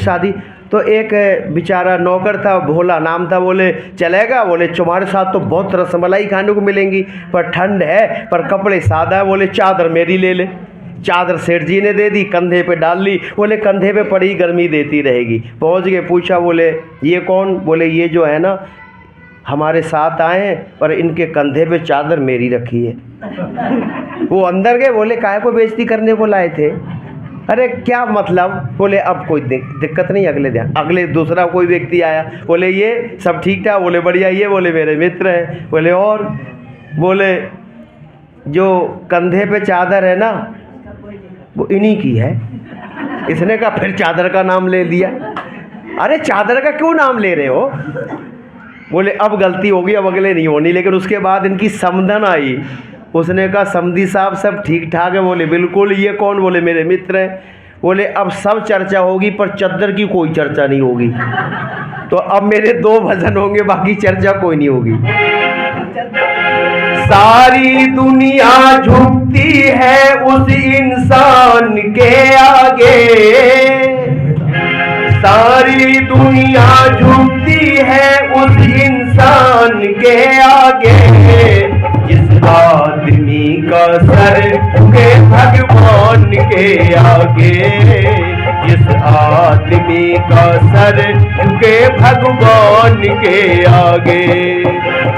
शादी। तो एक बेचारा नौकर था, भोला नाम था, बोले चलेगा, बोले तुम्हारे साथ तो बहुत रसमलाई खाने को मिलेंगी, पर ठंड है, पर कपड़े सादा है, बोले चादर मेरी ले ले। चादर सेठ जी ने दे दी, कंधे पे डाल ली, बोले कंधे पे पड़ी गर्मी देती रहेगी। पहुंच गए, पूछा, बोले ये कौन? बोले ये जो है ना हमारे साथ आए हैं, पर इनके कंधे पे चादर मेरी रखी है। वो अंदर गए, बोले काहे को बेइज्जती करने को लाए थे? अरे क्या मतलब? बोले अब कोई दिक्कत नहीं, अगले दूसरा कोई व्यक्ति आया, बोले ये सब ठीक ठाक? बोले बढ़िया। ये बोले मेरे मित्र हैं। बोले और? बोले जो कंधे पे चादर है ना वो इन्हीं की है। इसने कहा फिर चादर का नाम ले लिया। अरे चादर का क्यों नाम ले रहे हो? बोले अब गलती होगी, अब अगले नहीं होनी। लेकिन उसके बाद इनकी समधन आई। उसने कहा समधी साहब सब ठीक ठाक है? बोले बिल्कुल। ये कौन? बोले मेरे मित्र हैं। बोले अब सब चर्चा होगी पर चद्दर की कोई चर्चा नहीं होगी। तो अब मेरे 2 भजन होंगे, बाकी चर्चा कोई नहीं होगी। सारी दुनिया झुकती है उस इंसान के आगे, सारी दुनिया झुकती है उस इंसान के आगे, जिस आदमी का सर झुके भगवान के आगे, जिस आदमी का सर झुके भगवान के आगे।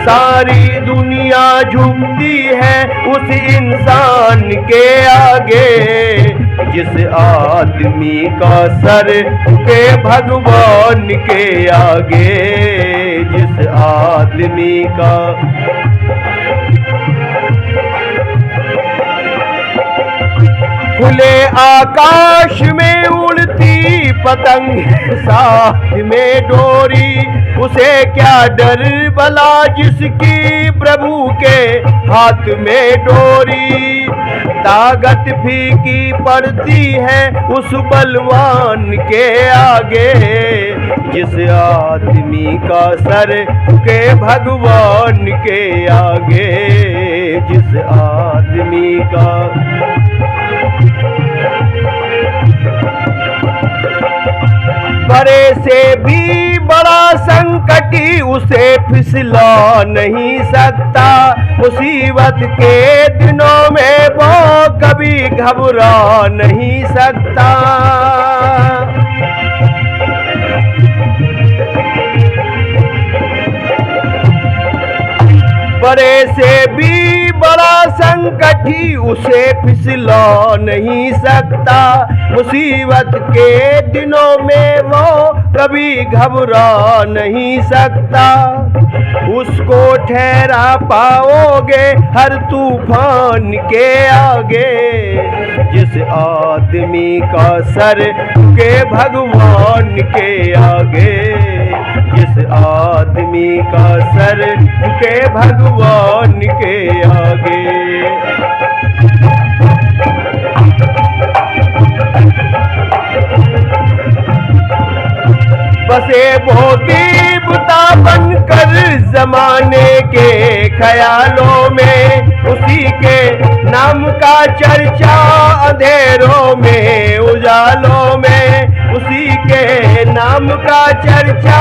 सारी दुनिया झुकती है उस इंसान के आगे, जिस आदमी का सर झुके भगवान के आगे, जिस आदमी का। खुले आकाश में उड़ती पतंग, साथ में डोरी, उसे क्या डर भला जिसकी प्रभु के हाथ में डोरी। ताकत फीकी पड़ती है उस बलवान के आगे, जिस आदमी का सर झुके भगवान के आगे, जिस आदमी का। बड़े से भी बड़ा संकटी उसे फिसला नहीं सकता, मुसीबत के दिनों में वो कभी घबरा नहीं सकता। बड़े से भी बड़ा संकट ही उसे फिसला नहीं सकता, मुसीबत के दिनों में वो कभी घबरा नहीं सकता। उसको ठहरा पाओगे हर तूफान के आगे, जिस आदमी का सर झुके भगवान के आगे, जिस आदमी का सर झुके भगवान के आगे। बसे वो देवता बनकर जमाने के ख्यालों में, उसी के नाम का चर्चा अंधेरों में उजालों में, उसी के नाम का चर्चा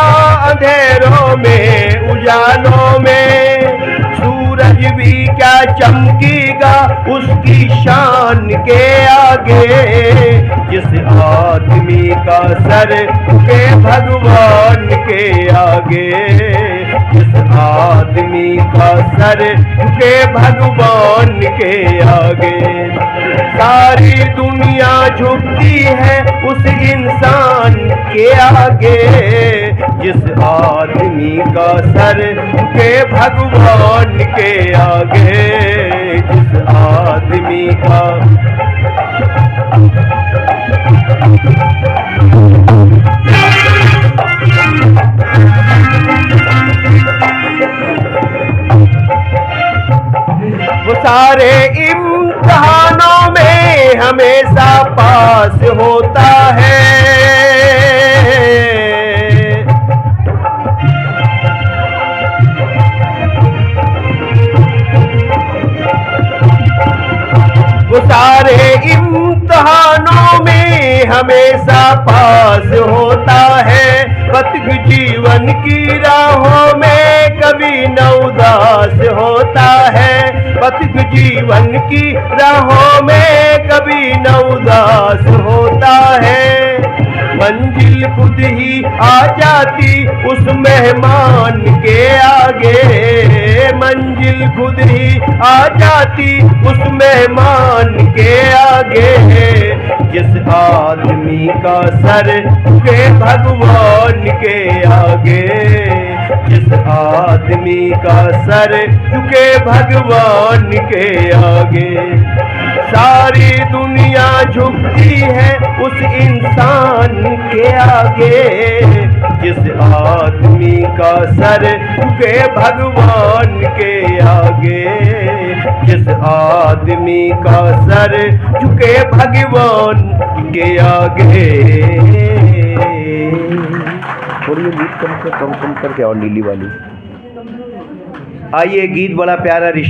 अंधेरों में उजालों में। सूरज भी क्या चमकेगा उसकी शान के आगे, जिस आदमी का सर झुके भगवान के आगे, जिस आदमी का सर झुके भगवान के आगे। सारी दुनिया झुकती है उस इंसान के आगे, जिस आदमी का सर झुके भगवान के आगे, जिस आदमी का। वो सारे इम्तिहानों में हमेशा पास होता है, वो सारे इम्तिहानों में हमेशा पास होता है, पथिक जीवन की राहों में कभी न उदास होता है, पथिक जीवन की राहों में कभी न उदास होता है। मंजिल खुद ही आ जाती उस मेहमान के आगे, मंजिल खुद ही आ जाती उस मेहमान के आगे, जिस आदमी का सर झुके भगवान के आगे, जिस आदमी का सर झुके भगवान के आगे। सारी दुनिया झुकती है उस इंसान के आगे, जिस आदमी का सर झुके भगवान के आगे, जिस आदमी का सर झुके भगवान के आगे। और ये गीत कम करके और नीली वाली। आइए, गीत बड़ा प्यारा